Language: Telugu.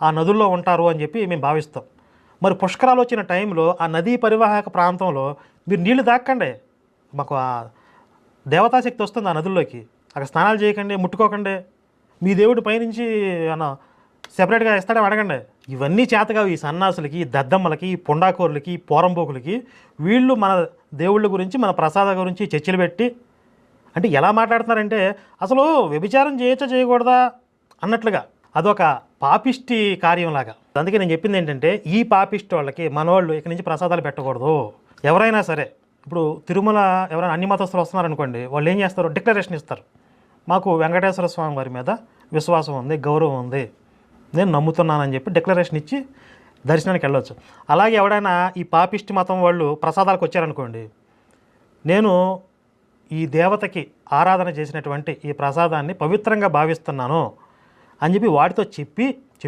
ఆ నదుల్లో ఉంటారు అని చెప్పి మేము భావిస్తాం. మరి పుష్కరాలు వచ్చిన టైంలో ఆ నదీ పరివాహక ప్రాంతంలో మీరు నీళ్లు తాకండి, మాకు ఆ దేవతాశక్తి వస్తుంది ఆ నదుల్లోకి, అక్కడ స్నానాలు చేయకండి, ముట్టుకోకండి, మీ దేవుడి పైనుంచి అన్న సెపరేట్గా ఇస్తాడేమో అడగండి. ఇవన్నీ చేతగావు ఈ సన్నాసులకి, ఈ దద్దమ్మలకి, ఈ పుండాకోరులకి, ఈ పోరంబోకులకి. వీళ్ళు మన దేవుళ్ళ గురించి, మన ప్రసాద గురించి చర్చలు పెట్టి, అంటే ఎలా మాట్లాడుతున్నారంటే అసలు వ్యభిచారం చేయొచ్చా చేయకూడదా అన్నట్లుగా అదొక పాపిష్టి కార్యంలాగా. అందుకే నేను చెప్పింది ఏంటంటే ఈ పాపిష్టి వాళ్ళకి మనవాళ్ళు ఇక్కడి నుంచి ప్రసాదాలు పెట్టకూడదు. ఎవరైనా సరే ఇప్పుడు తిరుమల ఎవరైనా అన్ని మతస్థులు వస్తున్నారనుకోండి, వాళ్ళు ఏం చేస్తారు, డిక్లరేషన్ ఇస్తారు, మాకు వెంకటేశ్వర స్వామి వారి మీద విశ్వాసం ఉంది, గౌరవం ఉంది, నేను నమ్ముతున్నానని చెప్పి డిక్లరేషన్ ఇచ్చి దర్శనానికి వెళ్ళొచ్చు. అలాగే ఎవడైనా ఈ పాపిష్టి మతం వాళ్ళు ప్రసాదాలకు వచ్చారనుకోండి, నేను ఈ దేవతకి ఆరాధన చేసినటువంటి ఈ ప్రసాదాన్ని పవిత్రంగా భావిస్తున్నాను అని చెప్పి వాటితో చెప్పించి